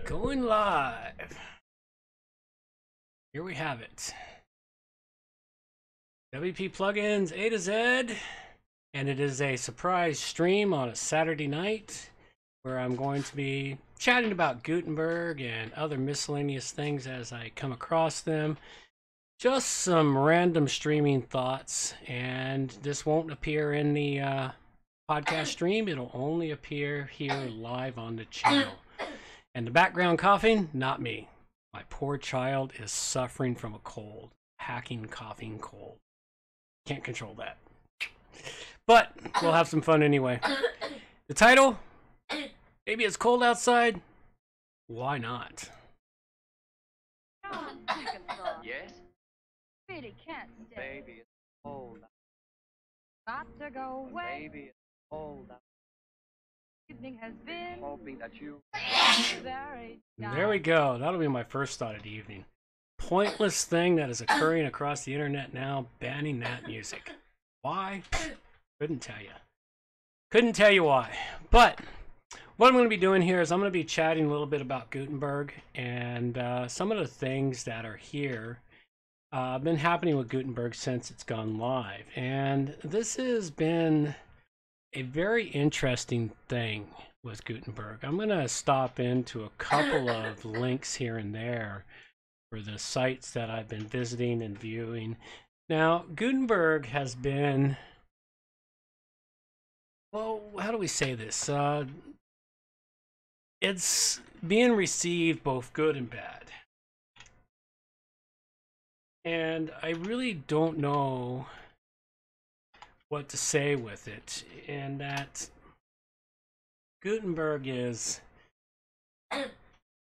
Going live. Here we have it. WP Plugins A to Z. And it is a surprise stream on a Saturday night where I'm going to be chatting about Gutenberg and other miscellaneous things as I come across them. Just some random streaming thoughts, and this won't appear in the podcast stream. It'll only appear here live on the channel. And the background coughing, not me. My poor child is suffering from a cold. Hacking, coughing, cold. Can't control that. But we'll have some fun anyway. The title, maybe it's cold outside. Why not? Yes? Really can't stay. Baby, it's cold. Got to go away. Baby, it's cold. Evening has been Hoping that you... very There we go. That'll be my first thought of the evening. Pointless thing that is occurring across the internet now, banning that music. Why? Couldn't tell you. Couldn't tell you why. But what I'm going to be doing here is I'm going to be chatting a little bit about Gutenberg and some of the things that are here been happening with Gutenberg since it's gone live. And this has been a very interesting thing with Gutenberg. I'm going to stop into a couple of links here and there for the sites that I've been visiting and viewing. Now, Gutenberg has been, well, how do we say this? It's being received both good and bad. And I really don't know what to say with it, and that Gutenberg is,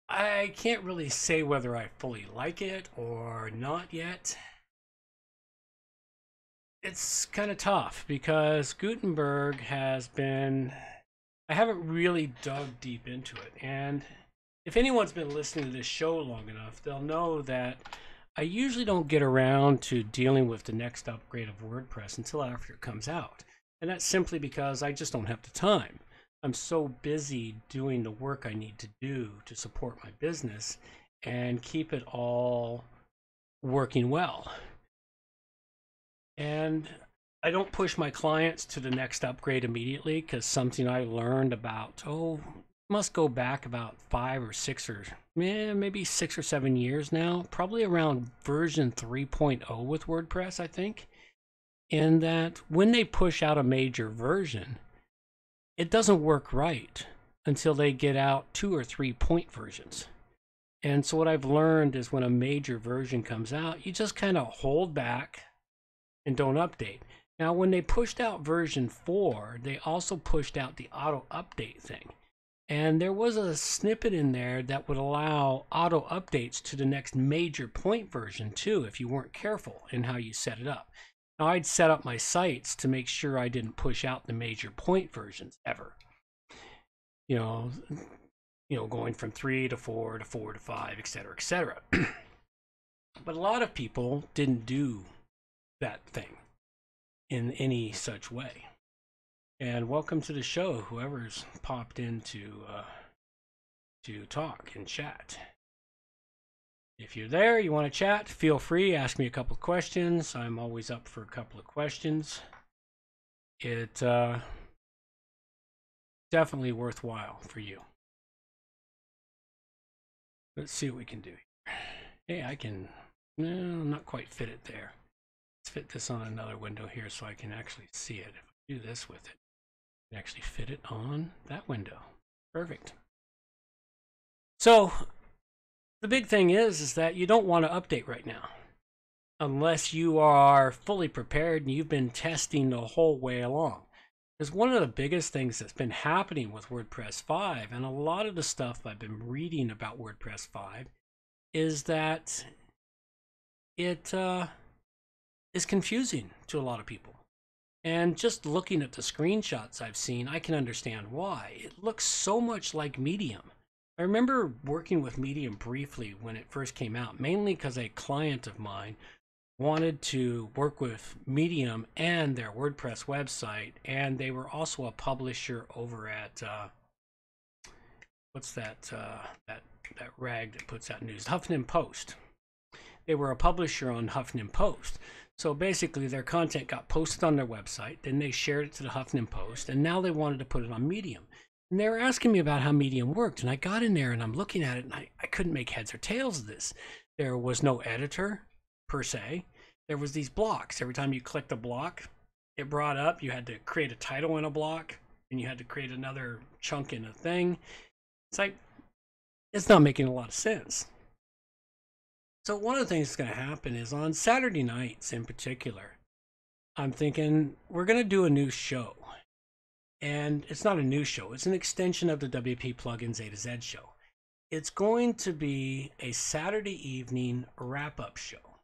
I can't really say whether I fully like it or not yet. It's kind of tough because Gutenberg has been, I haven't really dug deep into it, and if anyone's been listening to this show long enough, they'll know that I usually don't get around to dealing with the next upgrade of WordPress until after it comes out. And that's simply because I just don't have the time. I'm so busy doing the work I need to do to support my business and keep it all working well. And I don't push my clients to the next upgrade immediately because something I learned about, must go back about 5 or 6 or maybe 6 or 7 years now, probably around version 3.0 with WordPress, I think. And that when they push out a major version, it doesn't work right until they get out 2 or 3 point versions. And so what I've learned is when a major version comes out, you just kind of hold back and don't update. Now, when they pushed out version 4, they also pushed out the auto update thing. And there was a snippet in there that would allow auto updates to the next major point version too, if you weren't careful in how you set it up. Now, I'd set up my sites to make sure I didn't push out the major point versions ever. You know, going from 3 to 4 to 4 to 5, etc., etc. But a lot of people didn't do that thing in any such way. And welcome to the show, whoever's popped in to talk and chat. If you're there, you want to chat, feel free, ask me a couple of questions. I'm always up for a couple of questions. It definitely worthwhile for you. Let's see what we can do here. Hey, I can, no, not quite fit it there. Let's fit this on another window here so I can actually see it. If I do this with it, actually fit it on that window. Perfect. So the big thing is that you don't want to update right now unless you are fully prepared and you've been testing the whole way along. Because one of the biggest things that's been happening with WordPress 5 and a lot of the stuff I've been reading about WordPress 5 is that it is confusing to a lot of people. And just looking at the screenshots I've seen, I can understand why. It looks so much like Medium. I remember working with Medium briefly when it first came out, mainly because a client of mine wanted to work with Medium and their WordPress website, and they were also a publisher over at what's that rag that puts out news? Huffington Post. They were a publisher on Huffington Post. So basically their content got posted on their website, then they shared it to the Huffington Post, and now they wanted to put it on Medium. And they were asking me about how Medium worked, and I got in there and I'm looking at it and I couldn't make heads or tails of this. There was no editor per se. There was these blocks. Every time you clicked a block, it brought up, you had to create a title in a block, and you had to create another chunk in a thing. It's like, it's not making a lot of sense. So one of the things that's going to happen is on Saturday nights in particular, I'm thinking we're going to do a new show. And it's not a new show. It's an extension of the WP Plugins A to Z show. It's going to be a Saturday evening wrap-up show.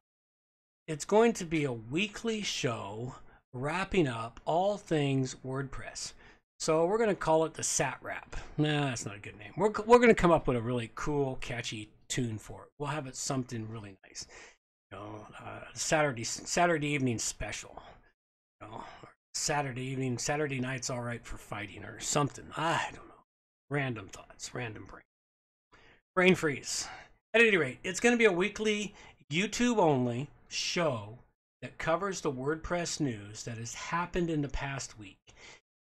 It's going to be a weekly show wrapping up all things WordPress. So we're going to call it the Sat Wrap. Nah, that's not a good name. We're going to come up with a really cool, catchy tune for it. We'll have it something really nice. You know, Saturday evening special. You know, Saturday night's all right for fighting or something. I don't know. Random thoughts, random brain freeze. At any rate, it's going to be a weekly YouTube only show that covers the WordPress news that has happened in the past week.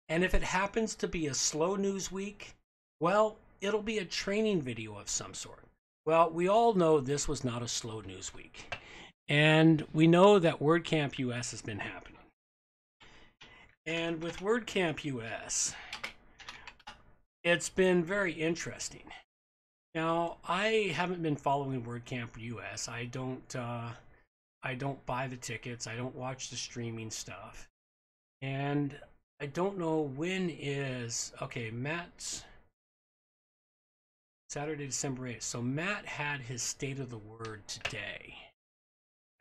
And if it happens to be a slow news week, well, it'll be a training video of some sort. Well, we all know this was not a slow news week. And we know that WordCamp US has been happening. And with WordCamp US, it's been very interesting. Now, I haven't been following WordCamp US. I don't buy the tickets. I don't watch the streaming stuff. And I don't know when is, okay, Matt's Saturday, December 8th. So Matt had his State of the Word today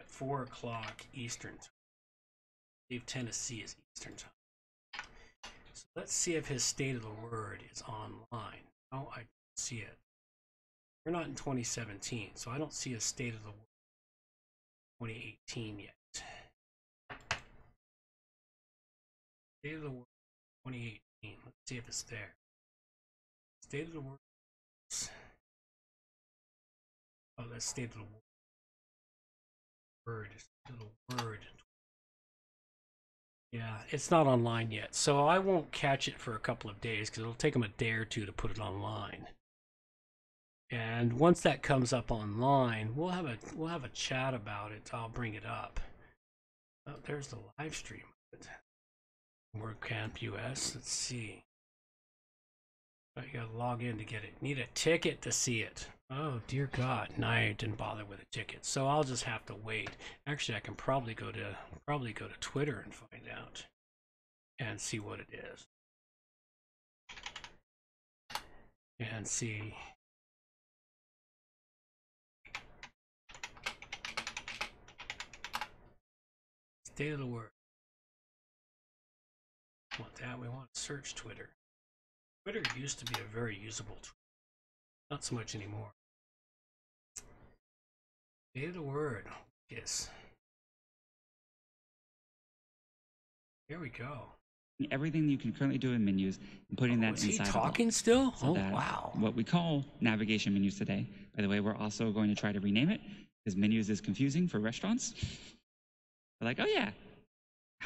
at 4 o'clock Eastern time. I believe Tennessee is Eastern time. So let's see if his State of the Word is online. No, I don't see it. We're not in 2017, so I don't see a State of the Word 2018 yet. State of the Word 2018. Let's see if it's there. State of the Word. Oh, that's State of the Word. State of the Word. Yeah, it's not online yet, so I won't catch it for a couple of days because it'll take them a day or two to put it online. And once that comes up online, we'll have a chat about it. I'll bring it up. Oh, there's the live stream of it. WordCamp US. Let's see. Oh, you gotta log in to get it. Need a ticket to see it. Oh dear God! No, I didn't bother with a ticket, so I'll just have to wait. Actually, I can probably go to Twitter and find out and see what it is and see. State of the Word. Want that? We want to search Twitter. Twitter used to be a very usable tool. Not so much anymore. State of the Word. Yes. Here we go. Everything you can currently do in menus and putting that inside. Is he talking still? So wow. What we call navigation menus today. By the way, we're also going to try to rename it because menus is confusing for restaurants. They're like, oh yeah.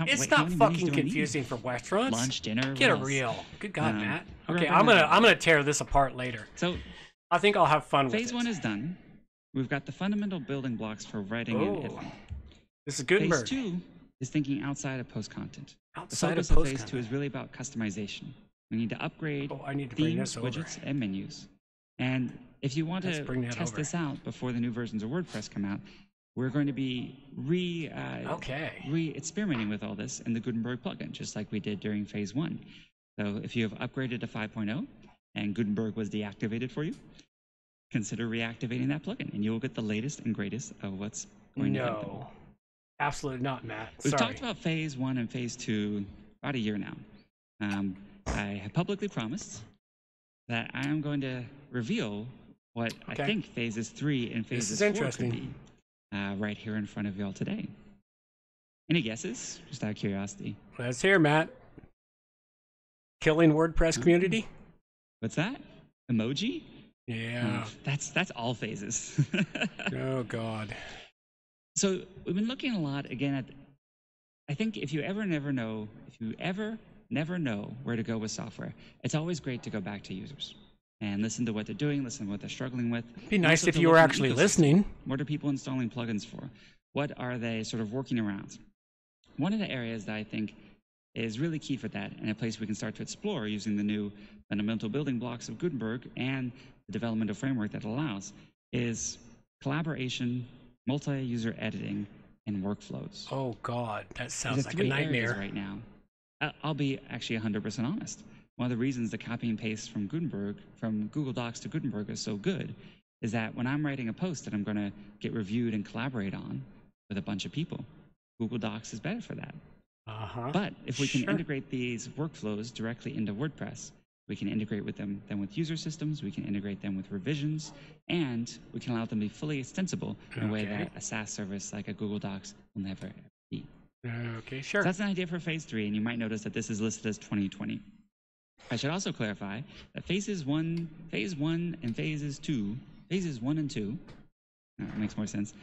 It's not fucking confusing for restaurants. Lunch, dinner. Get a real. Good God, Matt. Okay, I'm gonna tear this apart later. So I think I'll have fun with it. Phase 1 is done. We've got the fundamental building blocks for writing and ifing. This is Gutenberg. Phase 2 is thinking outside of post content. Outside the focus of Phase 2 is really about customization. We need to upgrade themes, widgets, and menus. And if you want to test this out before the new versions of WordPress come out, we're going to be re-experimenting with all this in the Gutenberg plugin, just like we did during Phase 1. So if you have upgraded to 5.0 and Gutenberg was deactivated for you, consider reactivating that plugin, and you will get the latest and greatest of what's going to happen. No, absolutely not, Matt. We've talked about Phase 1 and Phase 2 about a year now. I have publicly promised that I am going to reveal what I think Phases 3 and Phases 4 could be. Right here in front of y'all today. Any guesses? Just out of curiosity. Let's hear, Matt. Killing WordPress community? What's that? emoji. Yeah. That's all phases. Oh God. So we've been looking a lot again at. I think if you ever never know where to go with software, it's always great to go back to users and listen to what they're doing, listen to what they're struggling with. Be and nice also if to you look were in the actually ecosystem. listening. What are people installing plugins for? What are they sort of working around? One of the areas that I think is really key for that, and a place we can start to explore using the new fundamental building blocks of Gutenberg and the developmental framework that allows, is collaboration, multi-user editing, and workflows. Oh God, that These sounds are like a three areas nightmare. right now. I'll be actually 100% honest. One of the reasons the copy and paste from Gutenberg, from Google Docs to Gutenberg is so good, is that when I'm writing a post that I'm going to get reviewed and collaborate on with a bunch of people, Google Docs is better for that. But if we can integrate these workflows directly into WordPress, we can integrate with them with user systems, we can integrate them with revisions, and we can allow them to be fully extensible in a way that a SaaS service like a Google Docs will never ever be. Okay, sure. So that's an idea for phase 3, and you might notice that this is listed as 2020. I should also clarify that phase 1 and phases 2, phases 1 and 2, that makes more sense,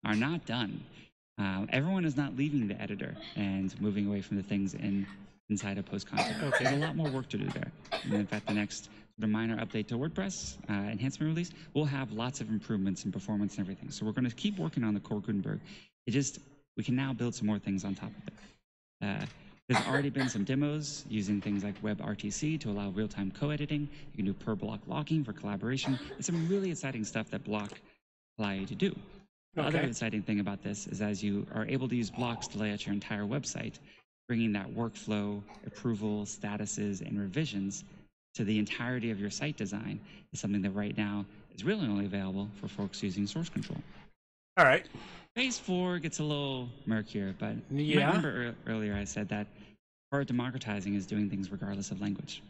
are not done. Everyone is not leaving the editor and moving away from the things inside of post content. Okay. There's a lot more work to do there. And in fact, the next sort of minor update to WordPress enhancement release will have lots of improvements in performance and everything. So we're going to keep working on the core Gutenberg. We can now build some more things on top of it. There's already been some demos using things like WebRTC to allow real-time co-editing. You can do per-block locking for collaboration. It's some really exciting stuff that Block allow you to do. The other exciting thing about this is as you are able to use blocks to lay out your entire website, bringing that workflow, approval, statuses, and revisions to the entirety of your site design is something that right now is really only available for folks using source control. All right. Phase 4 gets a little murkier, but you might remember earlier I said that part of democratizing is doing things regardless of language.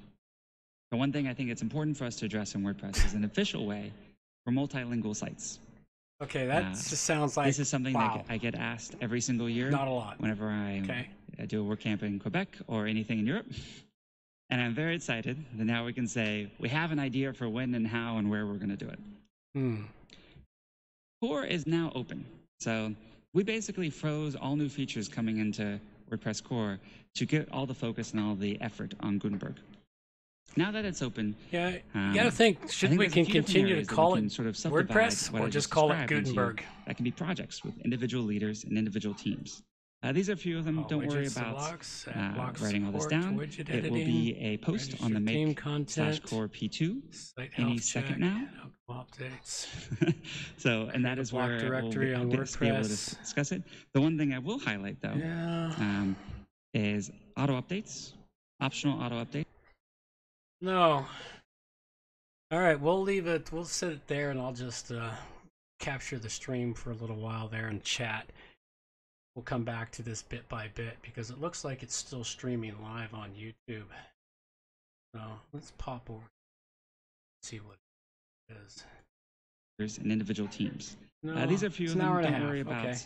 The one thing I think it's important for us to address in WordPress is an official way for multilingual sites. Okay, that just sounds like... This is something that I get asked every single year. Not a lot. Whenever I do a WordCamp in Quebec or anything in Europe. And I'm very excited that now we can say, we have an idea for when and how and where we're going to do it. Core is now open. So we basically froze all new features coming into WordPress Core to get all the focus and all the effort on Gutenberg. Now that it's open, you got to think, should we continue to call it sort of WordPress or just call it Gutenberg? That can be projects with individual leaders and individual teams. These are a few of them. Don't worry about writing all this down. It will be a post on the make/core P2 any second now. Updates. So, and that is where directory on WordPress. Be able to discuss it. The one thing I will highlight though is auto updates, optional auto updates. No. All right, we'll leave it. We'll sit it there, and I'll just capture the stream for a little while there and chat. We'll come back to this bit by bit because it looks like it's still streaming live on YouTube. So let's pop over, see what it is. There's an individual teams. No, these are a few of them. Don't worry about. Okay.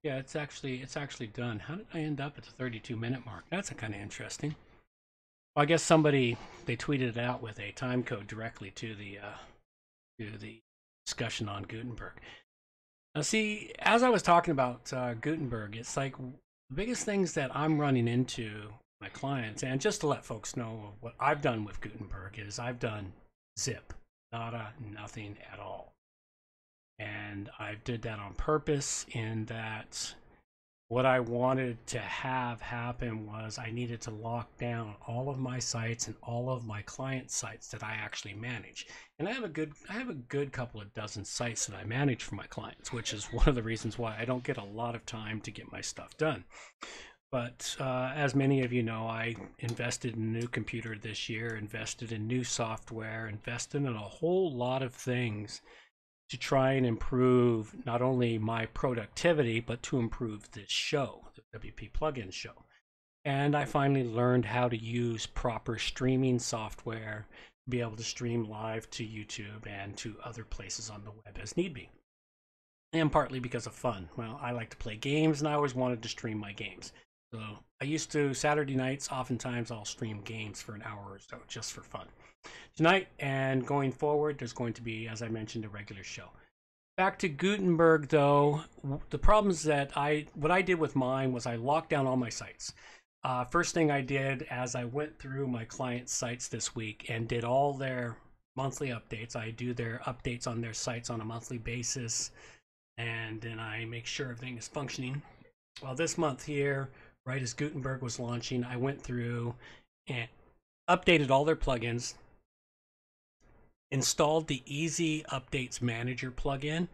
Yeah, it's actually done. How did I end up at the 32-minute mark? That's kind of interesting. Well, I guess they tweeted it out with a time code directly to the discussion on Gutenberg. Now, see, as I was talking about Gutenberg, it's like the biggest things that I'm running into my clients, and just to let folks know what I've done with Gutenberg is I've done zip, nada, nothing at all. And I did that on purpose in that what I wanted to have happen was I needed to lock down all of my sites and all of my client sites that I actually manage. And I have a good couple of dozen sites that I manage for my clients, which is one of the reasons why I don't get a lot of time to get my stuff done. But as many of you know, I invested in a new computer this year, invested in new software, invested in a whole lot of things to try and improve not only my productivity, but to improve this show, the WP Plugins show. And I finally learned how to use proper streaming software, be able to stream live to YouTube and to other places on the web as need be. And partly because of fun. Well, I like to play games and I always wanted to stream my games. So I used to, Saturday nights, oftentimes I'll stream games for an hour or so, just for fun. Tonight and going forward, there's going to be, as I mentioned, a regular show. Back to Gutenberg, though, the problems that what I did with mine was I locked down all my sites. First thing I did as I went through my clients' sites this week and did all their monthly updates. I do their updates on their sites on a monthly basis, and then I make sure everything is functioning. Well, this month here, right as Gutenberg was launching, I went through and updated all their plugins, installed the Easy Updates Manager plugin,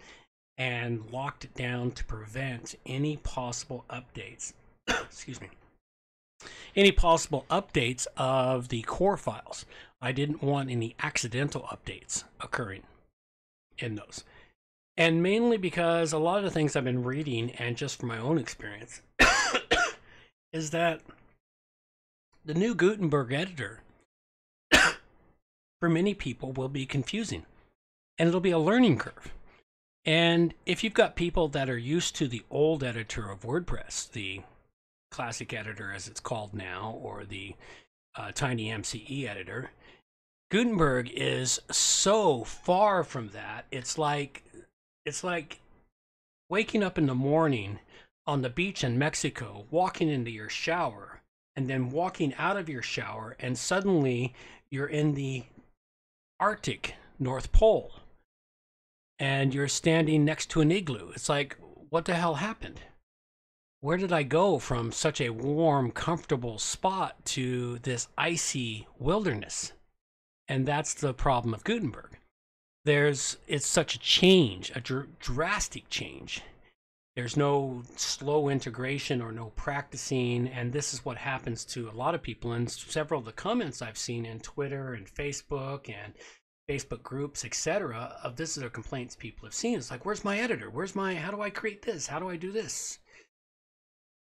and locked it down to prevent any possible updates. Excuse me. Any possible updates of the core files. I didn't want any accidental updates occurring in those. And mainly because a lot of the things I've been reading, and just from my own experience, is that the new Gutenberg editor for many people will be confusing, and it'll be a learning curve. And if you've got people that are used to the old editor of WordPress, the classic editor as it's called now, or the tiny MCE editor, Gutenberg is so far from that. It's like waking up in the morning on the beach in Mexico, walking into your shower, and then walking out of your shower, and suddenly you're in the Arctic North Pole and you're standing next to an igloo. It's like, what the hell happened? Where did I go from such a warm, comfortable spot to this icy wilderness? And that's the problem of Gutenberg. It's such a change, a drastic change. There's no slow integration or no practicing, and this is what happens to a lot of people. And several of the comments I've seen in Twitter and Facebook groups, etc., of this are the complaints people have seen. It's like, where's my editor? How do I create this? How do I do this?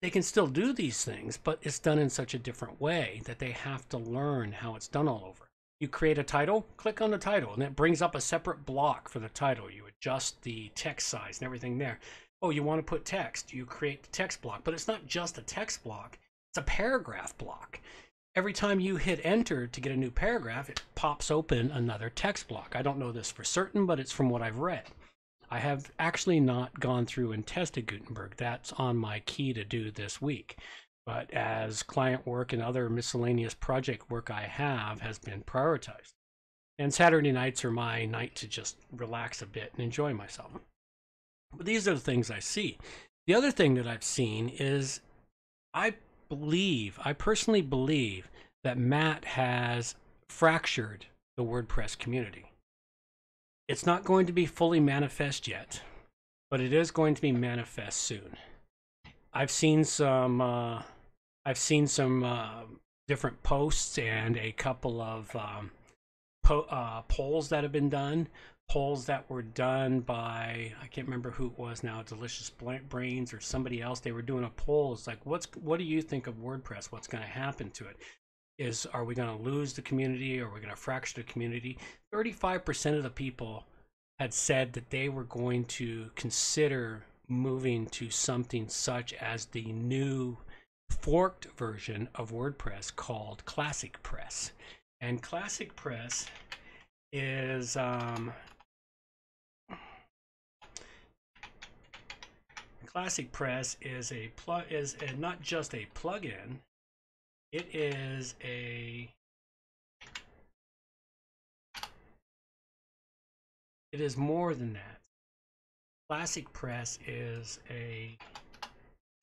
They can still do these things, but it's done in such a different way that they have to learn how it's done all over. You create a title, click on the title, and it brings up a separate block for the title. You adjust the text size and everything there. Oh, you want to put text, you create the text block, but it's not just a text block, it's a paragraph block. Every time you hit enter to get a new paragraph, it pops open another text block. I don't know this for certain, but it's from what I've read. I have actually not gone through and tested Gutenberg. That's on my key to do this week. But as client work and other miscellaneous project work I have has been prioritized. And Saturday nights are my night to just relax a bit and enjoy myself. But these are the things I see. The other thing that I've seen is I personally believe that Matt has fractured the WordPress community. It's not going to be fully manifest yet, but it is going to be manifest soon. I've seen some different posts and a couple of polls that have been done. Polls that were done by, I can't remember who it was now, Delicious Brains or somebody else. They were doing a poll. It's like, what do you think of WordPress? What's going to happen to it? Are we going to lose the community? Or are we going to fracture the community? 35% of the people had said that they were going to consider moving to something such as the new forked version of WordPress called Classic Press. And Classic Press is Classic Press is not just a plugin. It is more than that. Classic Press is a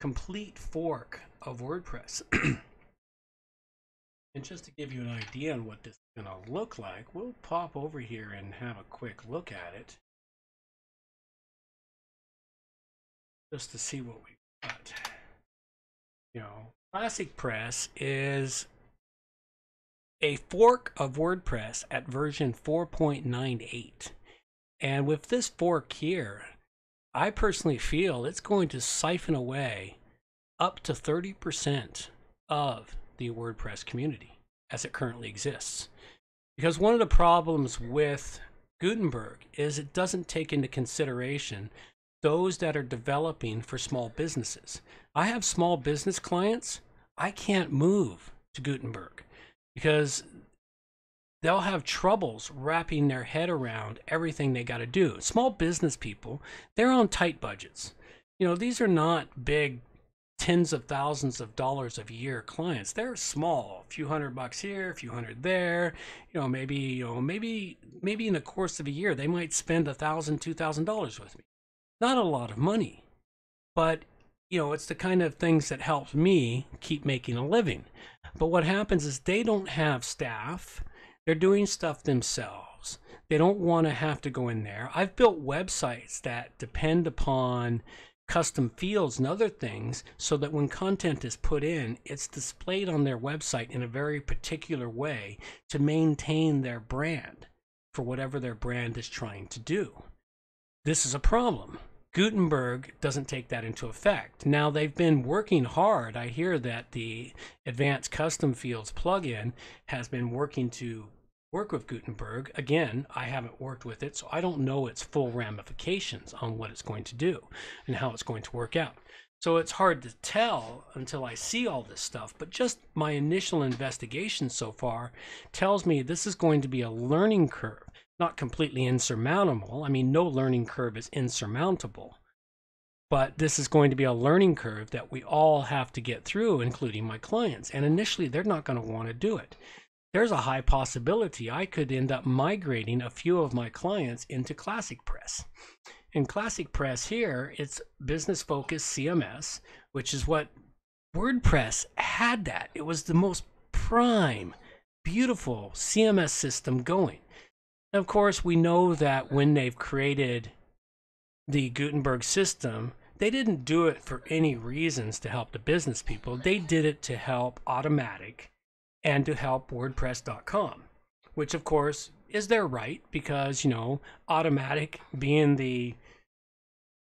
complete fork of WordPress. And just to give you an idea on what this is going to look like, we'll pop over here and have a quick look at it. Just to see what we've got. Classic Press is a fork of WordPress at version 4.98. And with this fork here, I personally feel it's going to siphon away up to 30% of the WordPress community as it currently exists. Because one of the problems with Gutenberg is it doesn't take into consideration those that are developing for small businesses. I have small business clients. I can't move to Gutenberg because they'll have troubles wrapping their head around everything they got to do. Small business people, they're on tight budgets. You know, these are not big tens of thousands of dollars a year clients. They're small, a few $100 here, a few hundred there. Maybe in the course of a year, they might spend $1,000, $2,000 with me. Not a lot of money, but it's the kind of things that helps me keep making a living. But what happens is they don't have staff. They're doing stuff themselves. They don't want to have to go in there. I've built websites that depend upon custom fields and other things so that when content is put in, it's displayed on their website in a very particular way to maintain their brand for whatever their brand is trying to do. This is a problem. Gutenberg doesn't take that into effect. Now, they've been working hard. I hear that the Advanced Custom Fields plugin has been working to work with Gutenberg. Again, I haven't worked with it, so I don't know its full ramifications on what it's going to do and how it's going to work out. So it's hard to tell until I see all this stuff, but just my initial investigation so far tells me this is going to be a learning curve, not completely insurmountable. I mean, no learning curve is insurmountable, but this is going to be a learning curve that we all have to get through, including my clients. And initially, they're not going to want to do it. There's a high possibility I could end up migrating a few of my clients into Classic Press. In Classic Press here, it's business focused CMS, which is what WordPress had that. It was the most prime, beautiful CMS system going. And of course, we know that when they've created the Gutenberg system, they didn't do it for any reasons to help the business people. They did it to help Automatic and to help WordPress.com, which of course is their right because, Automatic being the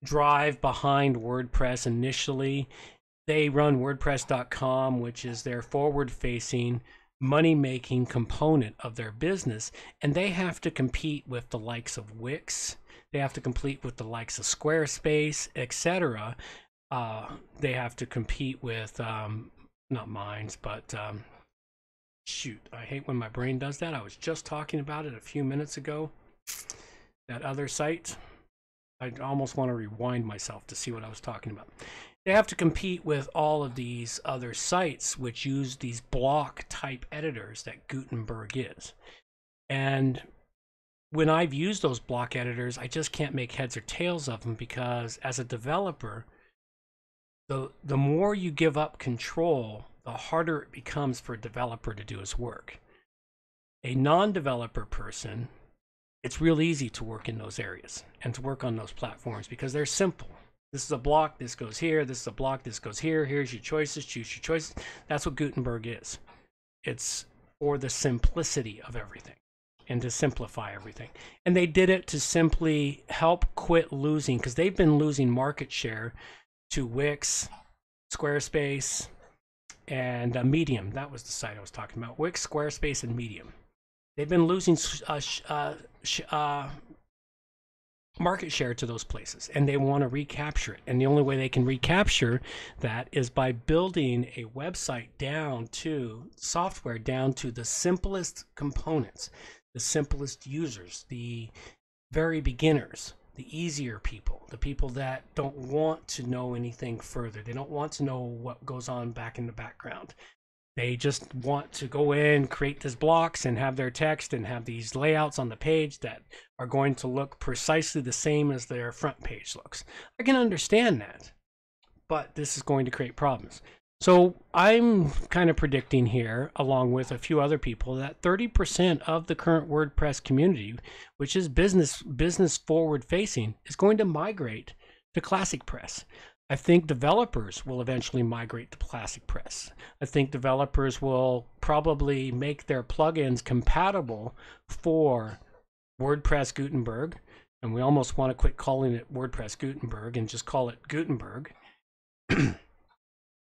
drive behind WordPress initially, they run WordPress.com, which is their forward-facing, money-making component of their business, and they have to compete with the likes of Wix. They have to compete with the likes of Squarespace, etc. They have to compete with, not Minds, but shoot, I hate when my brain does that. I was just talking about it a few minutes ago. That other site, I almost want to rewind myself to see what I was talking about. They have to compete with all of these other sites which use these block type editors that Gutenberg is. And when I've used those block editors, I just can't make heads or tails of them because as a developer, the more you give up control, the harder it becomes for a developer to do his work. A non-developer person, it's real easy to work in those areas and to work on those platforms because they're simple. This is a block, this goes here, this is a block, this goes here, here's your choices, choose your choices. That's what Gutenberg is. It's for the simplicity of everything and to simplify everything. And they did it to simply help quit losing because they've been losing market share to Wix, Squarespace, and Medium. That was the site I was talking about. Wix, Squarespace, and Medium. They've been losing market share to those places, and they want to recapture it. And the only way they can recapture that is by building a website down to software, down to the simplest components, the simplest users, the very beginners, the easier people, the people that don't want to know anything further. They don't want to know what goes on back in the background. They just want to go in, create these blocks and have their text and have these layouts on the page that are going to look precisely the same as their front page looks. I can understand that, but this is going to create problems. So I'm kind of predicting here, along with a few other people, that 30% of the current WordPress community, which is business forward facing, is going to migrate to Classic Press. I think developers will eventually migrate to Classic Press. I think developers will probably make their plugins compatible for WordPress Gutenberg, and we almost want to quit calling it WordPress Gutenberg and just call it Gutenberg.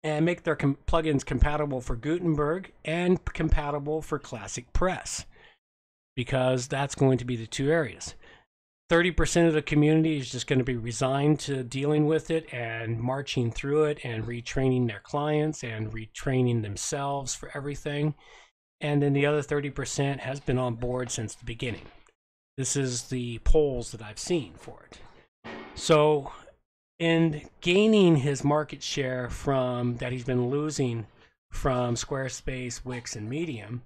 And make their plugins compatible for Gutenberg and compatible for Classic Press, because that's going to be the two areas. 30% of the community is just going to be resigned to dealing with it and marching through it and retraining their clients and retraining themselves for everything. And then the other 30% has been on board since the beginning. This is the polls that I've seen for it. So in gaining his market share from that he's been losing from Squarespace, Wix, and Medium,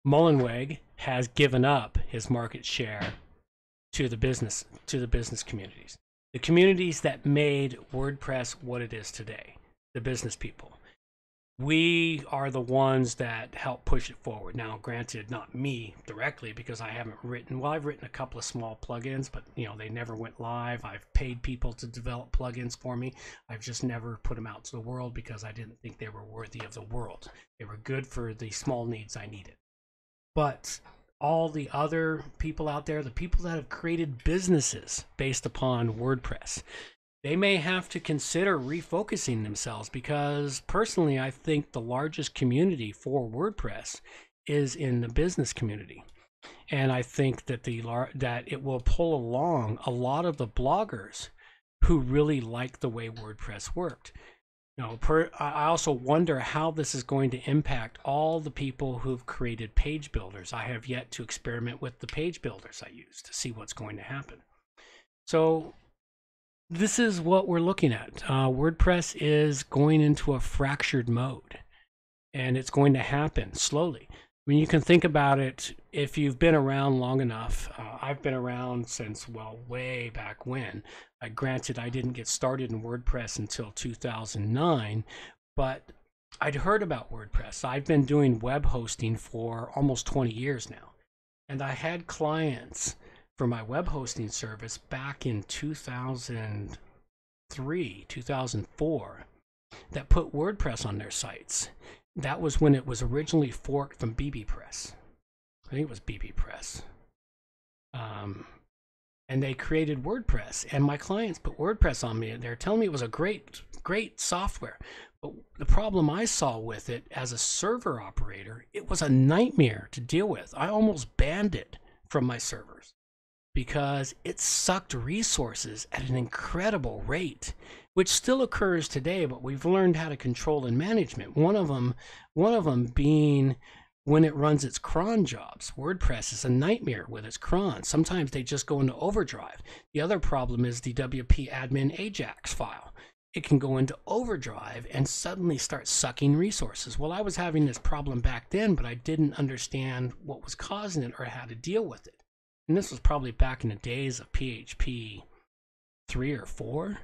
Mullenweg has given up his market share to the business communities, the communities that made WordPress what it is today, the business people. We are the ones that help push it forward. Now, granted, not me directly, because I haven't written, well, I've written a couple of small plugins, but you know, they never went live. I've paid people to develop plugins for me. I've just never put them out to the world because I didn't think they were worthy of the world. They were good for the small needs I needed. But all the other people out there, the people that have created businesses based upon WordPress, they may have to consider refocusing themselves, because personally, I think the largest community for WordPress is in the business community. And I think that that it will pull along a lot of the bloggers who really like the way WordPress worked. You know, I also wonder how this is going to impact all the people who've created page builders. I have yet to experiment with the page builders I use to see what's going to happen. So this is what we're looking at. WordPress is going into a fractured mode, and it's going to happen slowly. I mean, you can think about it if you've been around long enough. I've been around since, well, way back when. Granted, I didn't get started in WordPress until 2009, but I'd heard about WordPress. I've been doing web hosting for almost 20 years now, and I had clients for my web hosting service back in 2003, 2004, that put WordPress on their sites. That was when it was originally forked from BBPress. I think it was BBPress. And they created WordPress, and my clients put WordPress on me. They're telling me it was a great software. But the problem I saw with it as a server operator, it was a nightmare to deal with. I almost banned it from my servers because it sucked resources at an incredible rate, which still occurs today, but we've learned how to control and management. One of them being when it runs its cron jobs. WordPress is a nightmare with its cron. Sometimes they just go into overdrive. The other problem is the WP admin Ajax file. It can go into overdrive and suddenly start sucking resources. Well, I was having this problem back then, but I didn't understand what was causing it or how to deal with it. And this was probably back in the days of PHP 3 or 4,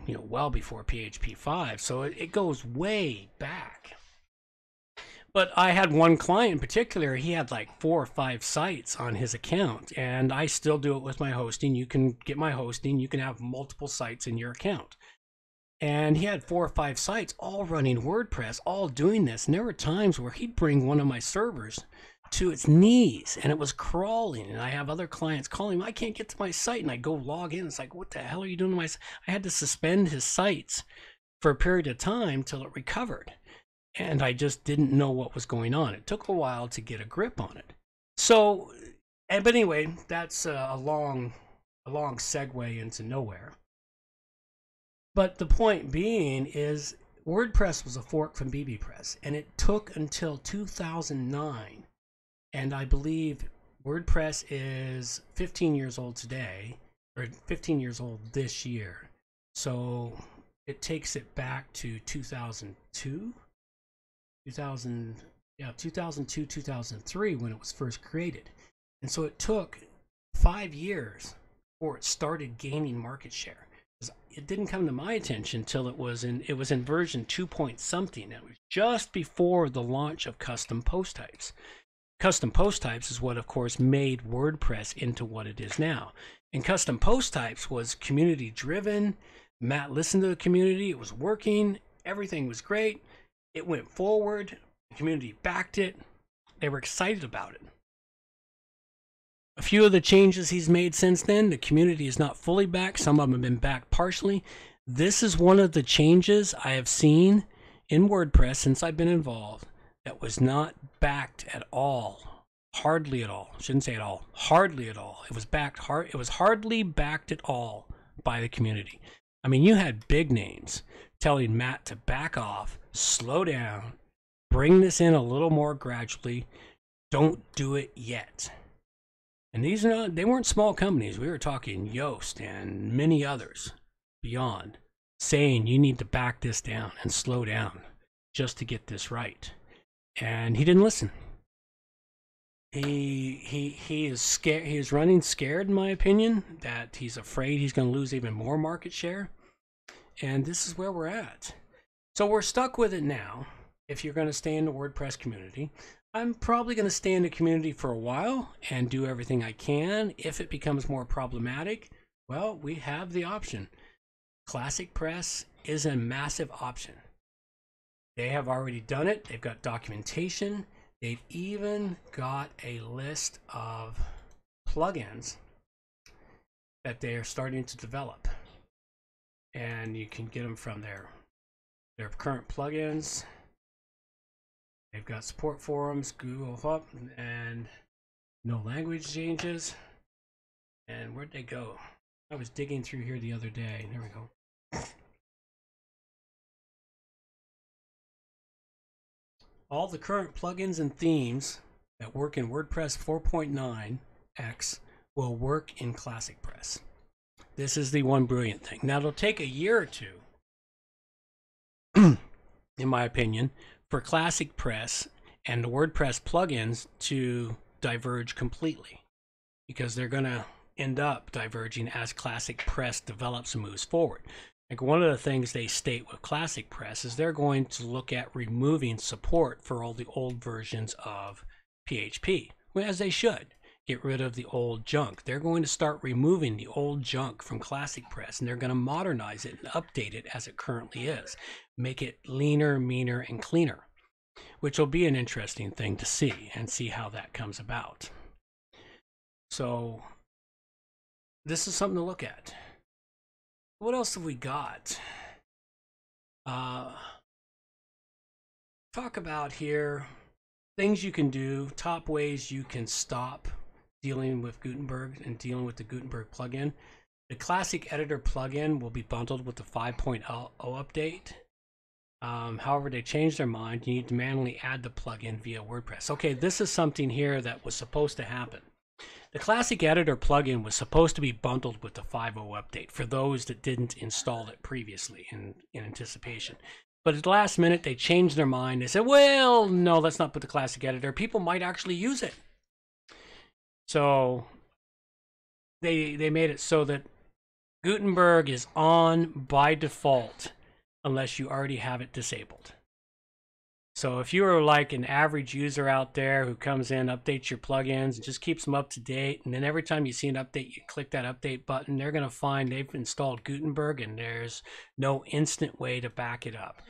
you know, well before PHP 5. So it goes way back. But I had one client in particular, he had like 4 or 5 sites on his account, and I still do it with my hosting. You can get my hosting, you can have multiple sites in your account. And he had 4 or 5 sites all running WordPress, all doing this. And there were times where he'd bring one of my servers to its knees and it was crawling, and I have other clients calling him, I can't get to my site, and I go log in. It's like, what the hell are you doing to my site? I had to suspend his sites for a period of time till it recovered, and I just didn't know what was going on. It took a while to get a grip on it. So, but anyway, that's a long segue into nowhere. But the point being is WordPress was a fork from BBPress, and it took until 2009. And I believe WordPress is 15 years old today, or 15 years old this year. So it takes it back to 2002, 2003 when it was first created. And so it took 5 years before it started gaining market share. It didn't come to my attention until it was in version 2 point something. It was just before the launch of custom post types. Custom post types is what, of course, made WordPress into what it is now. And custom post types was community driven. Matt listened to the community. It was working. Everything was great. It went forward. The community backed it. They were excited about it. A few of the changes he's made since then, the community is not fully back. Some of them have been backed partially. This is one of the changes I have seen in WordPress since I've been involved that was not backed at all Hardly at all. Shouldn't say at all. Hardly at all. It was it was hardly backed at all by the community. I mean, you had big names telling Matt to back off, slow down, bring this in a little more gradually. Don't do it yet. And they weren't small companies. We were talking Yoast and many others beyond saying you need to back this down and slow down just to get this right. And he didn't listen. He is scared. He is running scared, in my opinion, that he's afraid he's going to lose even more market share. And this is where we're at. So we're stuck with it now. If you're going to stay in the WordPress community, I'm probably going to stay in the community for a while and do everything I can. If it becomes more problematic, well, we have the option. Classic Press is a massive option. They have already done it. They've got documentation. They've even got a list of plugins that they are starting to develop. And you can get them from their current plugins. They've got support forums, Google up, and no language changes. And where'd they go? I was digging through here the other day. There we go. All the current plugins and themes that work in WordPress 4.9x will work in Classic Press. This is the one brilliant thing. Now, it'll take a year or two, in my opinion, for Classic Press and the WordPress plugins to diverge completely, because they're going to end up diverging as Classic Press develops and moves forward. Like, one of the things they state with Classic Press is they're going to look at removing support for all the old versions of PHP, well, as they should. Get rid of the old junk. They're going to start removing the old junk from Classic Press, and they're going to modernize it and update it as it currently is. Make it leaner, meaner, and cleaner, which will be an interesting thing to see and see how that comes about. So this is something to look at. What else have we got? Talk about here things you can do, top ways you can stop dealing with Gutenberg and dealing with the Gutenberg plugin. The Classic Editor plugin will be bundled with the 5.0 update. However, they changed their mind. You need to manually add the plugin via WordPress. Okay, this is something here that was supposed to happen. The Classic Editor plugin was supposed to be bundled with the 5.0 update for those that didn't install it previously in anticipation. But at the last minute, they changed their mind. They said, well, no, let's not put the Classic Editor. People might actually use it. So they made it so that Gutenberg is on by default unless you already have it disabled. So if you are like an average user out there who comes in, updates your plugins, and just keeps them up to date, and then every time you see an update, you click that update button, they're going to find they've installed Gutenberg and there's no instant way to back it up.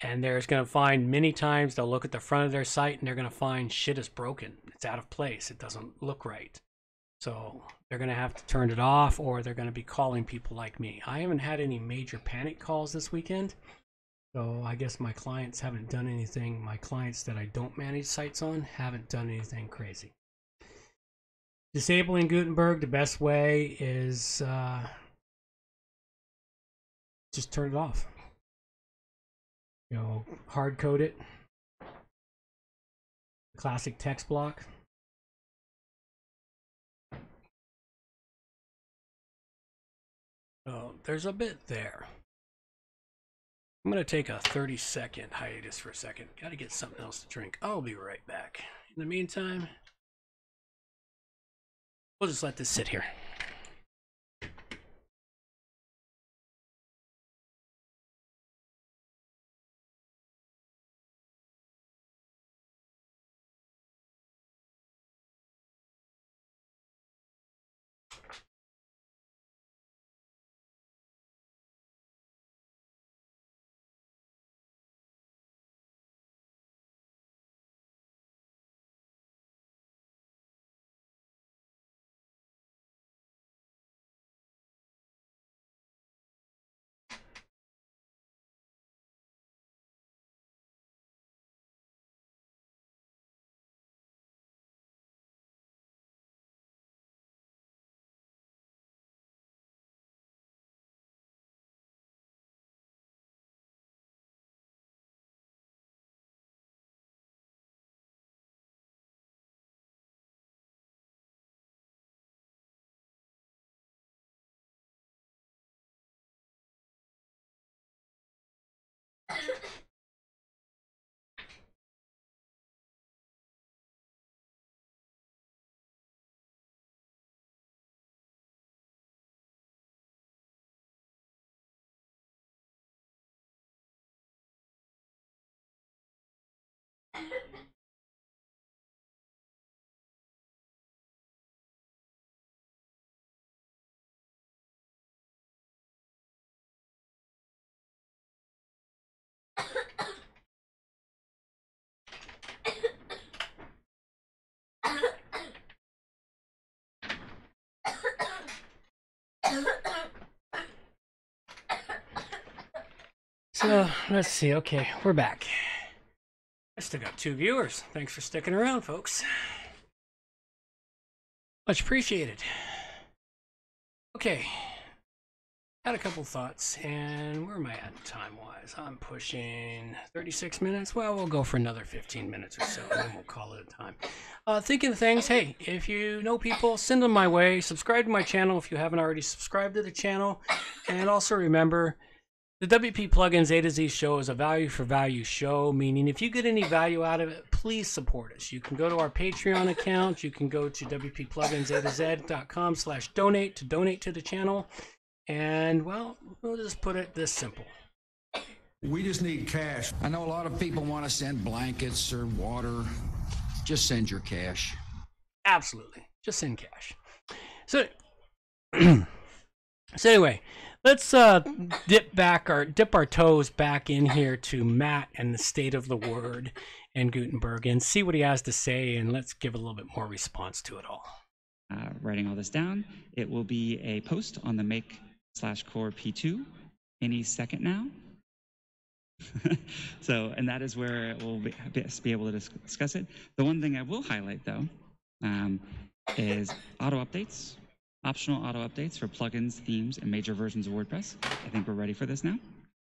And there's going to find many times they'll look at the front of their site and they're going to find shit is broken. It's out of place. It doesn't look right. So they're going to have to turn it off, or they're going to be calling people like me. I haven't had any major panic calls this weekend. So I guess my clients haven't done anything. My clients that I don't manage sites on haven't done anything crazy. Disabling Gutenberg, the best way is just turn it off. You know, hard code it. Classic text block. Oh, there's a bit there. I'm going to take a 30-second hiatus for a second. Got to get something else to drink. I'll be right back. In the meantime, we'll just let this sit here. So let's see. Okay, we're back. I still got 2 viewers. Thanks for sticking around, folks. Much appreciated. Okay, had a couple thoughts, and where am I at time-wise? I'm pushing 36 minutes. Well, we'll go for another 15 minutes or so, and then we'll call it a time. Thinking of things, hey, if you know people, send them my way. Subscribe to my channel if you haven't already subscribed to the channel. And also remember, the WP Plugins A to Z show is a value for value show, meaning if you get any value out of it, please support us. You can go to our Patreon account. You can go to wppluginsa2z.com/donate to donate to the channel. And, well, we'll just put it this simple. We just need cash. I know a lot of people want to send blankets or water. Just send your cash. Absolutely. Just send cash. So, anyway, let's dip our toes back in here to Matt and the state of the word and Gutenberg and see what he has to say, and let's give a little bit more response to it all. Writing all this down, it will be a post on the make/core P2 any second now. So, and that is where we'll be able to discuss it. The one thing I will highlight, though, is auto updates, optional auto updates for plugins, themes, and major versions of WordPress. I think we're ready for this now.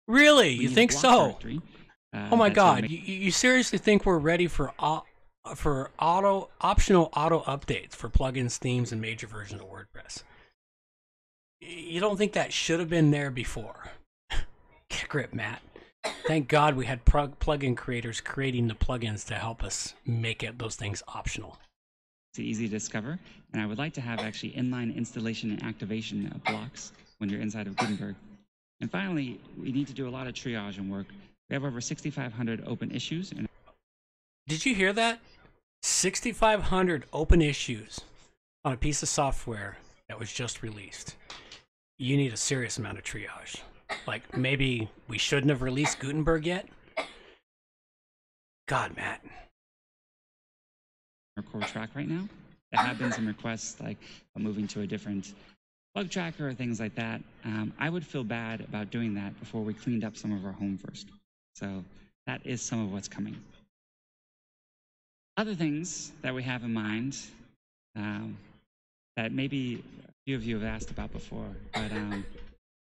Really? You think so? Oh my God! You seriously think we're ready for optional auto updates for plugins, themes, and major versions of WordPress? You don't think that should have been there before? Get a grip, Matt. Thank God we had plugin creators creating the plugins to help us make those things optional. It's easy to discover, and I would like to have actually inline installation and activation of blocks when you're inside of Gutenberg. And finally, we need to do a lot of triage and work. We have over 6,500 open issues. Did you hear that? 6,500 open issues on a piece of software that was just released. You need a serious amount of triage. Like, maybe we shouldn't have released Gutenberg yet? God, Matt. Our core track right now. There have been some requests, like moving to a different bug tracker or things like that. I would feel bad about doing that before we cleaned up some of our home first. So that is some of what's coming. Other things that we have in mind that maybe a few of you have asked about before, but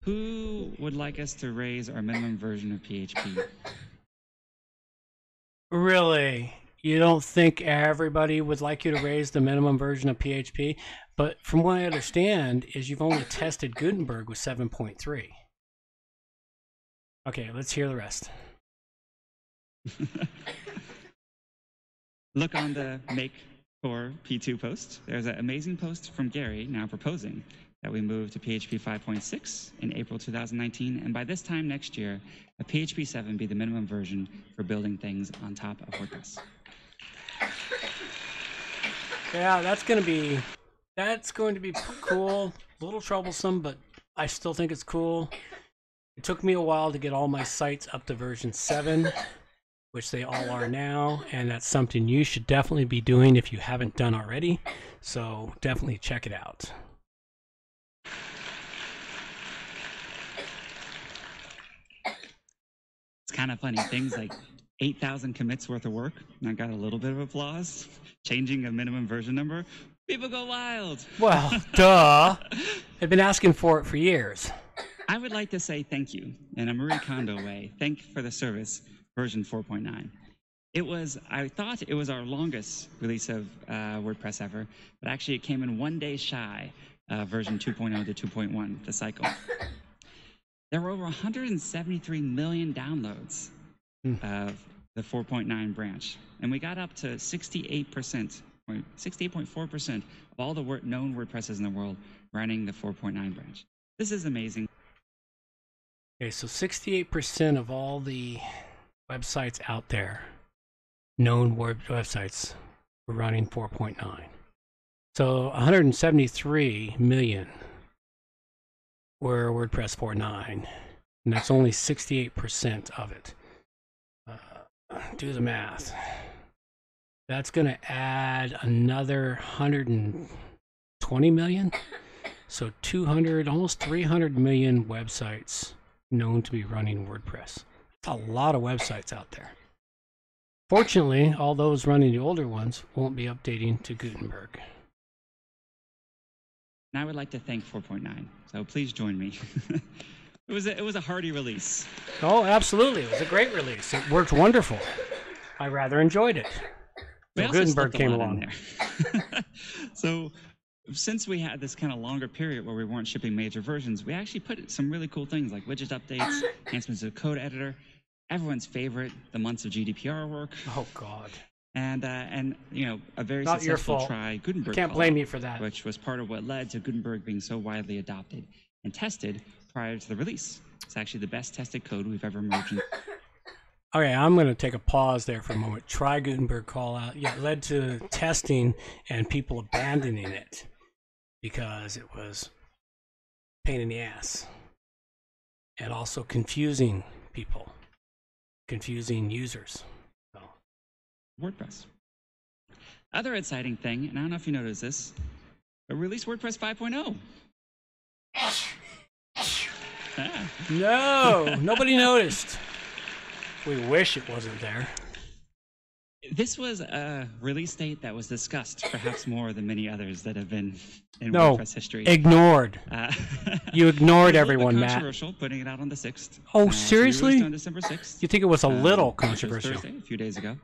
who would like us to raise our minimum version of PHP? Really? You don't think everybody would like you to raise the minimum version of PHP? But from what I understand is you've only tested Gutenberg with 7.3. Okay, let's hear the rest. Look on the Make Core P2 post. There's an amazing post from Gary now proposing that we move to PHP 5.6 in April 2019, and by this time next year, a PHP 7 be the minimum version for building things on top of WordPress. Yeah, that's going to be cool. A little troublesome, but I still think it's cool. It took me a while to get all my sites up to version 7, which they all are now, and that's something you should definitely be doing if you haven't done already. So definitely check it out. It's kind of funny, things like 8,000 commits worth of work, and I got a little bit of applause. Changing a minimum version number, people go wild. Well, duh. They've been asking for it for years. I would like to say thank you in a Marie Kondo way. Thank you for the service, version 4.9. I thought it was our longest release of WordPress ever, but actually it came in 1 day shy of version 2.0 to 2.1, the cycle. there were over 173 million downloads of the 4.9 branch. And we got up to 68%, or 68.4% of all the known WordPresses in the world running the 4.9 branch. This is amazing. Okay, so 68% of all the websites out there, known websites, were running 4.9. So 173 million were WordPress 4.9, and that's only 68% of it. Do the math. That's going to add another 120 million. So 200, almost 300 million websites known to be running WordPress. That's a lot of websites out there. Fortunately, all those running the older ones won't be updating to Gutenberg. And I would like to thank 4.9, so please join me. It was a hearty release. Oh, absolutely. It was a great release. It worked wonderful. I rather enjoyed it. So Gutenberg came along there. So since we had this kind of longer period where we weren't shipping major versions, we actually put some really cool things like widget updates, enhancements to the code editor, everyone's favorite, the months of GDPR work. Oh, God. And you know, a very Not your successful fault. try Gutenberg. Can't blame you for that. Which was part of what led to Gutenberg being so widely adopted and tested prior to the release. It's actually the best tested code we've ever merged. Okay, I'm going to take a pause there for a moment. Try Gutenberg call out. Yeah, it led to testing and people abandoning it because it was a pain in the ass. And also confusing people, confusing users. So. WordPress. Other exciting thing, and I don't know if you noticed this, but release WordPress 5.0. No, nobody noticed. We wish it wasn't there. This was a release date that was discussed, perhaps more than many others that have been in WordPress history. Ignored. You ignored everyone, Matt. Controversial, putting it out on the 6th. Oh, seriously? So on December 6th. You think it was a little controversial? Thursday, a few days ago.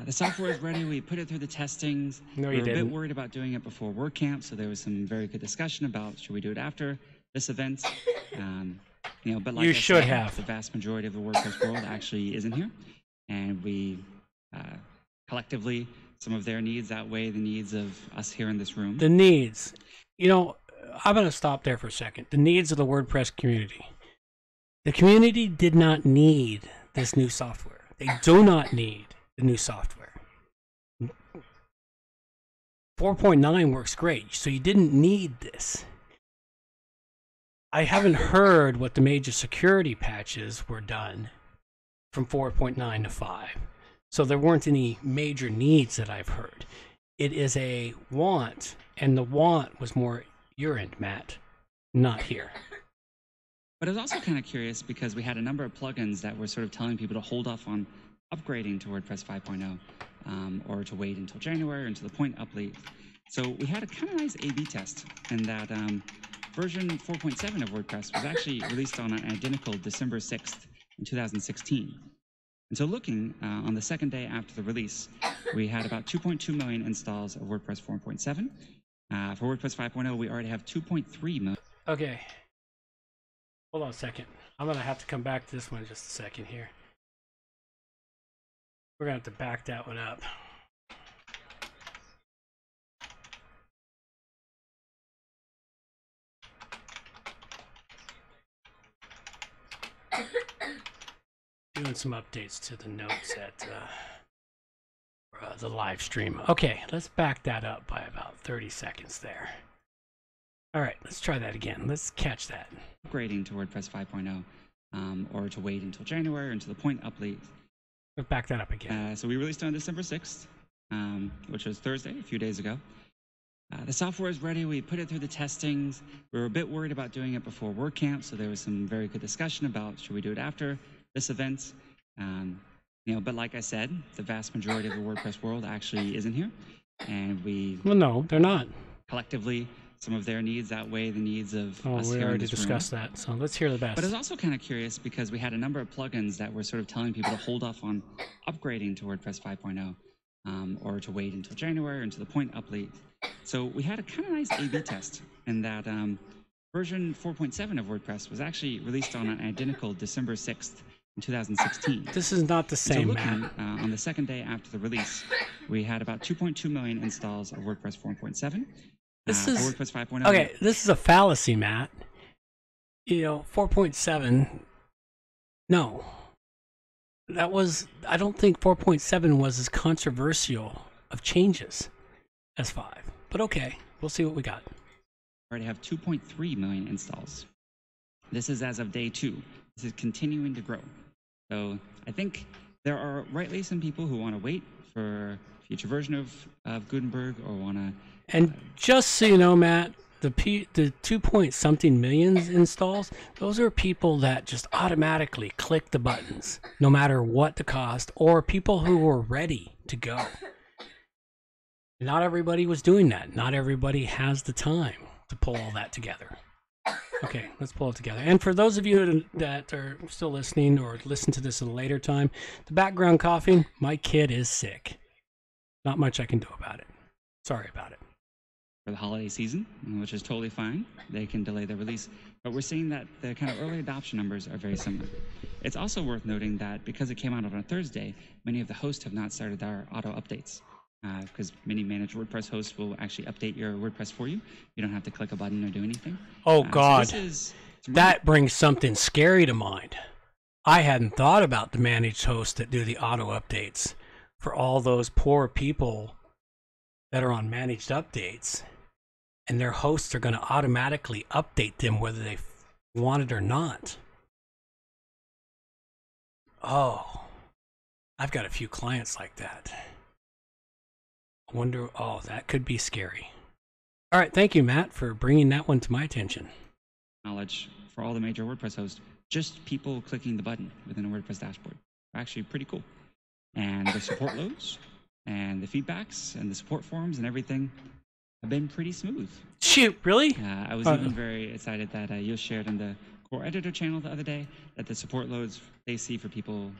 The software is ready. We put it through the testings. No, we you were didn't. a bit worried about doing it before WordCamp, so there was some very good discussion about should we do it after this event. You know, but like you I should said, have. the vast majority of the WordPress world actually isn't here, and we collectively, some of their needs outweigh the needs of us here in this room. The needs. You know, I'm going to stop there for a second. The needs of the WordPress community. The community did not need this new software. They do not need the new software. 4.9 works great, so you didn't need this. I haven't heard what the major security patches were done from 4.9 to 5. So there weren't any major needs that I've heard. It is a want, and the want was more your end, Matt, not here. But I was also kind of curious because we had a number of plugins that were sort of telling people to hold off on upgrading to WordPress 5.0 or to wait until January or until the point update. So we had a kind of nice A/B test, and that version 4.7 of WordPress was actually released on an identical December 6th in 2016. And so looking on the second day after the release, we had about 2.2 million installs of WordPress 4.7. For WordPress 5.0, we already have 2.3 million. Okay. Hold on a second. I'm going to have to come back to this one in just a second here. We're going to have to back that one up. Doing some updates to the notes at the live stream. Okay, let's back that up by about 30 seconds there. All right, let's try that again. Let's catch that. Upgrading to WordPress 5.0 or to wait until January or until the point update. Let's back that up again. So we released on December 6th, which was Thursday, a few days ago. The software is ready. We put it through the testings. We were a bit worried about doing it before WordCamp, so there was some very good discussion about should we do it after this event. You know, but like I said, the vast majority of the WordPress world actually isn't here, and we Well, no, they're not. collectively, some of their needs outweigh the needs of Oh, us we here in already this room. discussed that, so let's hear the best. But I was also kind of curious because we had a number of plugins that were sort of telling people to hold off on upgrading to WordPress 5.0 or to wait until January or until the point update. So we had a kind of nice A/B test, in that Version 4.7 of WordPress was actually released on an identical December 6th in 2016. This is not the So same, looking, Matt. on the second day after the release, we had about 2.2 million installs of WordPress 4.7. This is WordPress 5.0. okay. This is a fallacy, Matt. 4.7. No, that was. I don't think 4.7 was as controversial of changes as 5. But okay, we'll see what we got. Already have 2.3 million installs. This is as of day 2. This is continuing to grow. So I think there are rightly some people who want to wait for future version of Gutenberg or want to. And just so you know, Matt, the 2-point-something million installs, those are people that just automatically click the buttons, no matter what the cost, or people who were ready to go. Not everybody was doing that. Not everybody has the time to pull all that together. Okay, let's pull it together. And for those of you that are still listening or listen to this at a later time, the background coughing, my kid is sick. Not much I can do about it. Sorry about it. For the holiday season, which is totally fine. They can delay the release. But we're seeing that the kind of early adoption numbers are very similar. It's also worth noting that because it came out on a Thursday, many of the hosts have not started their auto updates. Because many managed WordPress hosts will actually update your WordPress for you. You don't have to click a button or do anything. Oh, God. So that brings something scary to mind. I hadn't thought about the managed hosts that do the auto updates for all those poor people that are on managed updates. And their hosts are going to automatically update them whether they want it or not. Oh, I've got a few clients like that. Wonder, that could be scary. All right, thank you, Matt, for bringing that one to my attention. Knowledge for all the major WordPress hosts, just people clicking the button within a WordPress dashboard. Actually pretty cool. And the support loads and the feedbacks and the support forums and everything have been pretty smooth. Shoot, really? I was even very excited that you shared in the core editor channel the other day that the support loads they see for people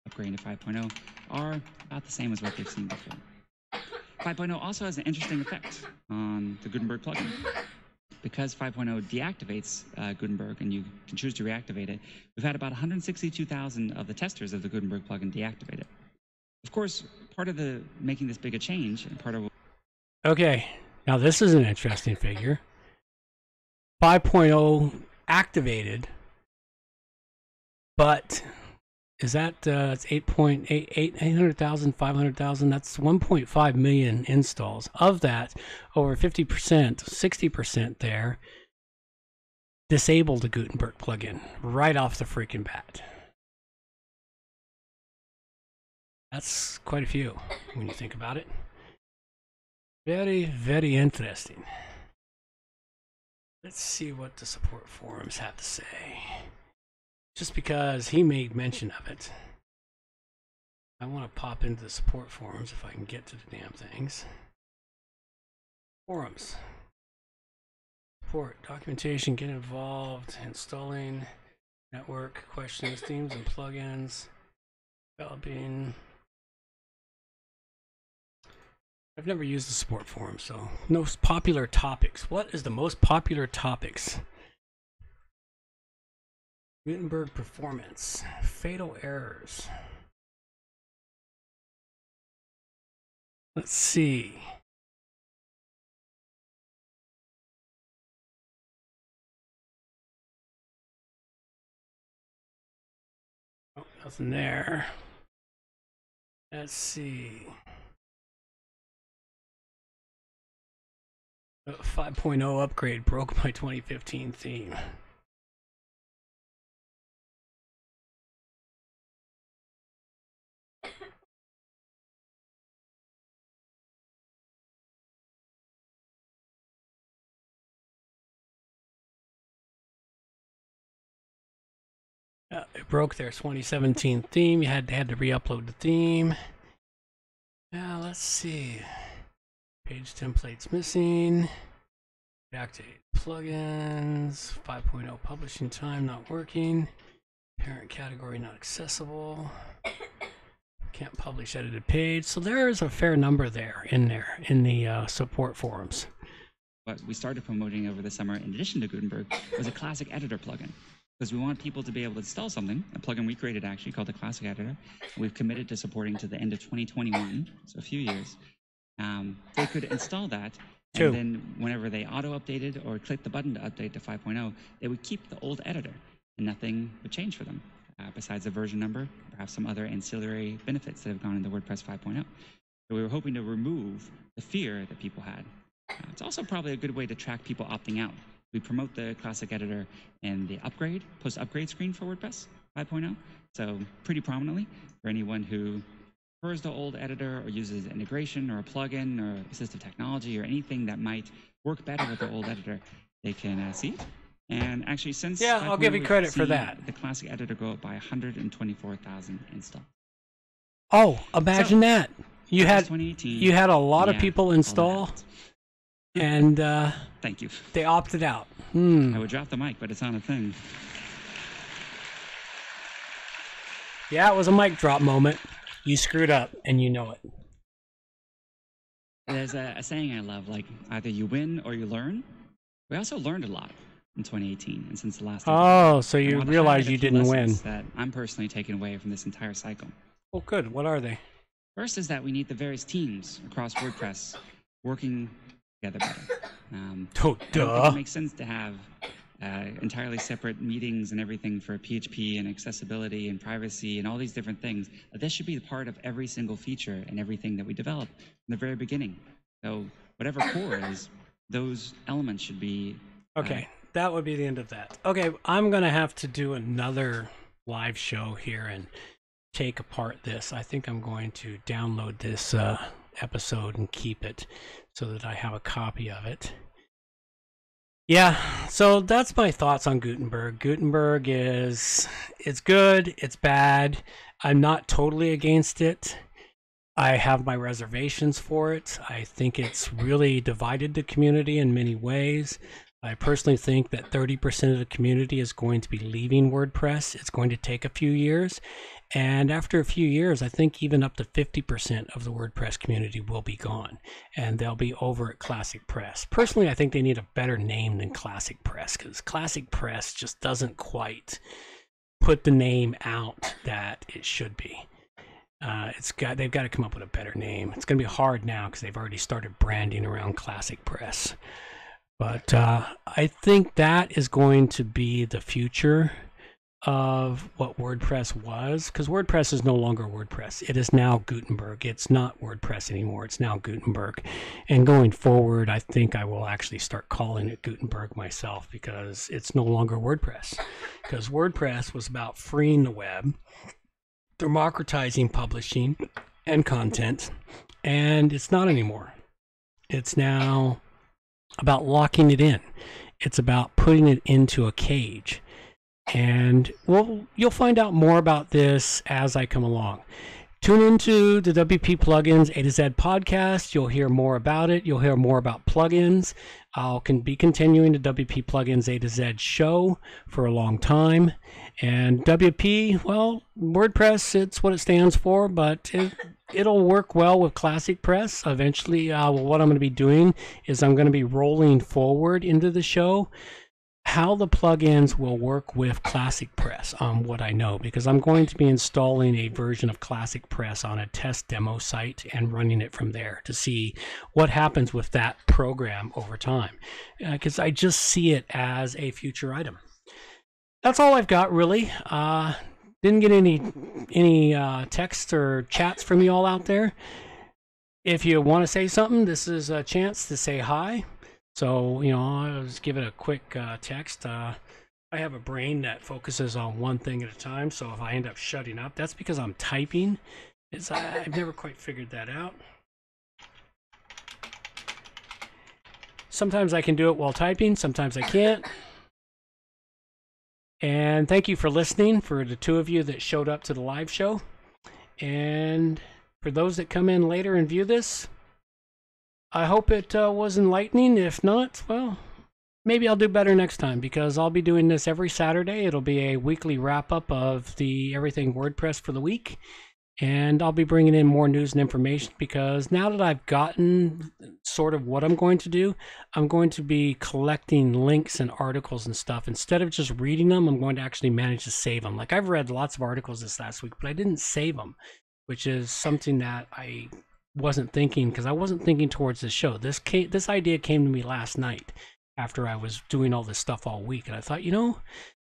upgrading to 5.0 are about the same as what they've seen before. 5.0 also has an interesting effect on the Gutenberg plugin. Because 5.0 deactivates Gutenberg and you can choose to reactivate it, we've had about 162,000 of the testers of the Gutenberg plugin deactivate it. Of course, part of the making this big a change and part of. Okay, now this is an interesting figure. 5.0 activated, but is that it's 800,000, 500,000? That's 1.5 million installs. Of that, over 50%, 60% there disabled the Gutenberg plugin right off the freaking bat. That's quite a few when you think about it. Very, very interesting. Let's see what the support forums have to say. Just because he made mention of it, I want to pop into the support forums if I can get to the damn things. Forums. Support, documentation, get involved, installing, network, questions, themes and plugins, developing. I've never used the support forum, so most popular topics. What is the most popular topics? Gutenberg performance, fatal errors. Let's see. Oh, nothing there. Let's see. 5.0 upgrade broke my 2015 theme. It broke their 2017 theme. You had to re-upload the theme. Now let's see. Page templates missing. Reactivate plugins. 5.0 publishing time not working. Parent category not accessible. Can't publish edited page. So there is a fair number there in the support forums. what we started promoting over the summer, in addition to Gutenberg, was a classic editor plugin. Because we want people to be able to install something, a plugin we created actually called the Classic Editor, and we've committed to supporting to the end of 2021, so a few years. They could install that, and then whenever they auto-updated or clicked the button to update to 5.0, they would keep the old editor, and nothing would change for them, besides the version number, perhaps some other ancillary benefits that have gone into WordPress 5.0. So we were hoping to remove the fear that people had. It's also probably a good way to track people opting out. We promote the Classic Editor and the post-upgrade screen for WordPress 5.0, so pretty prominently for anyone who prefers the old editor or uses integration or a plugin or assistive technology or anything that might work better with the old editor, they can see it. And actually, since I'll give you credit for that. The Classic Editor go up by 124,000 installs. Oh, imagine that! You had a lot of people install. And thank you. They opted out. I would drop the mic, but it's on a thing. Yeah, it was a mic drop moment. You screwed up, and you know it. There's a saying I love, like, either you win or you learn. We also learned a lot in 2018 and since the last episode. So you realized you didn't win. That I'm personally taking away from this entire cycle. Oh, good. What are they? First is that we need the various teams across WordPress working together better. It makes sense to have entirely separate meetings and everything for PHP and accessibility and privacy and all these different things. This should be part of every single feature and everything that we develop from the very beginning. So whatever core is, those elements should be... Okay, that would be the end of that. Okay, I'm going to have to do another live show here and take apart this. I think I'm going to download this episode and keep it so that I have a copy of it. Yeah, so that's my thoughts on Gutenberg. Gutenberg it's good, it's bad. I'm not totally against it. I have my reservations for it. I think it's really divided the community in many ways. I personally think that 30% of the community is going to be leaving WordPress. It's going to take a few years. And after a few years, I think even up to 50% of the WordPress community will be gone. And they'll be over at Classic Press. Personally, I think they need a better name than Classic Press, because Classic Press just doesn't quite put the name out that it should be. They've got to come up with a better name. It's going to be hard now because they've already started branding around Classic Press. But I think that is going to be the future of what WordPress was, because WordPress is no longer WordPress. It is now Gutenberg. It's not WordPress anymore. It's now Gutenberg. And going forward, I think I will actually start calling it Gutenberg myself, because it's no longer WordPress. Because WordPress was about freeing the web, democratizing publishing and content, and it's not anymore. It's now about locking it in. It's about putting it into a cage. And you'll find out more about this as I come along. Tune into the WP Plugins A to Z podcast. You'll hear more about it. You'll hear more about plugins. I'll be continuing the WP Plugins A to Z show for a long time. And WP, well, WordPress, it's what it stands for, but it'll work well with Classic Press. Eventually, what I'm going to be doing is I'm going to be rolling forward into the show how the plugins will work with Classic Press on what I know, because I'm going to be installing a version of Classic Press on a test demo site and running it from there to see what happens with that program over time, because I just see it as a future item. That's all I've got, really. Didn't get any texts or chats from you all out there. If you want to say something, this is a chance to say hi. So, I'll just give it a quick text. I have a brain that focuses on one thing at a time, so if I end up shutting up, that's because I'm typing. I've never quite figured that out. Sometimes I can do it while typing, sometimes I can't. And thank you for listening, for the two of you that showed up to the live show. And for those that come in later and view this, I hope it was enlightening. If not, well, maybe I'll do better next time, because I'll be doing this every Saturday. It'll be a weekly wrap-up of the Everything WordPress for the week. And I'll be bringing in more news and information, because now that I've gotten sort of what I'm going to do, I'm going to be collecting links and articles and stuff. Instead of just reading them, I'm going to actually manage to save them. Like, I've read lots of articles this last week, but I didn't save them, which is something that I wasn't thinking, because I wasn't thinking towards this show. This idea came to me last night after I was doing all this stuff all week. And I thought, you know,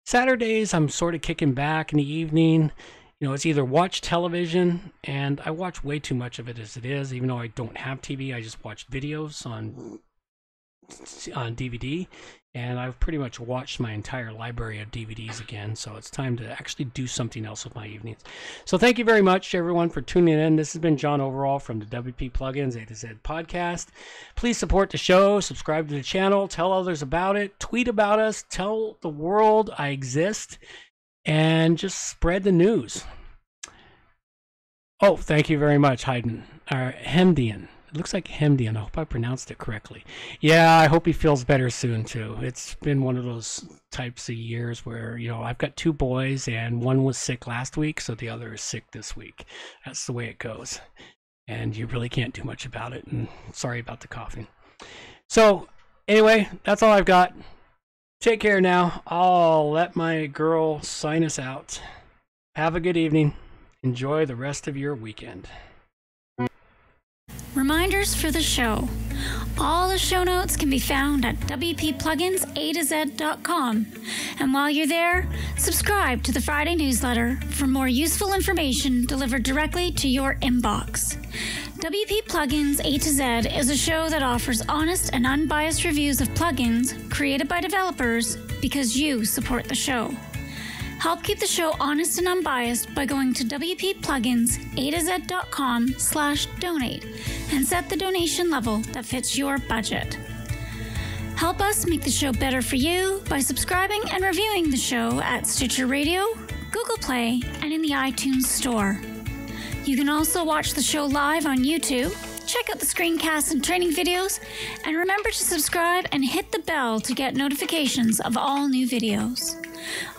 Saturdays I'm sort of kicking back in the evening. You know, it's either watch television, and I watch way too much of it as it is. Even though I don't have TV, I just watch videos on DVD, and I've pretty much watched my entire library of DVDs again. So it's time to actually do something else with my evenings. So thank you very much, everyone, for tuning in. This has been John Overall from the WP Plugins A to Z podcast. Please support the show, subscribe to the channel, tell others about it, tweet about us, tell the world I exist, and just spread the news. Oh, thank you very much, Hemdian. It looks like Hemdian. I hope I pronounced it correctly. Yeah, I hope he feels better soon, too. It's been one of those types of years where, you know, I've got 2 boys, and one was sick last week, so the other is sick this week. That's the way it goes. And you really can't do much about it. And sorry about the coughing. So, anyway, that's all I've got. Take care now. I'll let my girl sign us out. Have a good evening. Enjoy the rest of your weekend. Reminders for the show. All the show notes can be found at WPPluginsA2Z.com. And while you're there, subscribe to the Friday newsletter for more useful information delivered directly to your inbox. WP Plugins A to Z is a show that offers honest and unbiased reviews of plugins created by developers because you support the show. Help keep the show honest and unbiased by going to WPPluginsA2Z.com/donate and set the donation level that fits your budget. Help us make the show better for you by subscribing and reviewing the show at Stitcher Radio, Google Play, and in the iTunes Store. You can also watch the show live on YouTube, check out the screencasts and training videos, and remember to subscribe and hit the bell to get notifications of all new videos.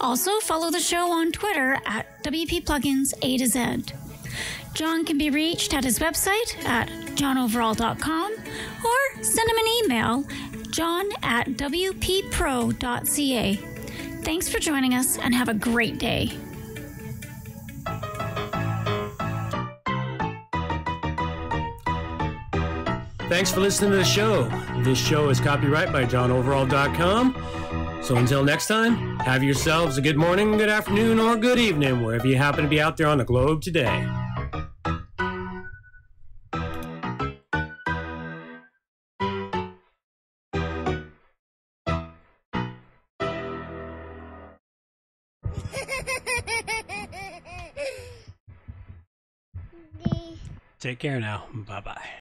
Also, follow the show on Twitter at WP Plugins A to Z. John can be reached at his website at johnoverall.com or send him an email, john@wppro.ca. Thanks for joining us and have a great day. Thanks for listening to the show. This show is copyright by johnoverall.com. So until next time, have yourselves a good morning, good afternoon, or good evening, wherever you happen to be out there on the globe today. Take care now. Bye-bye.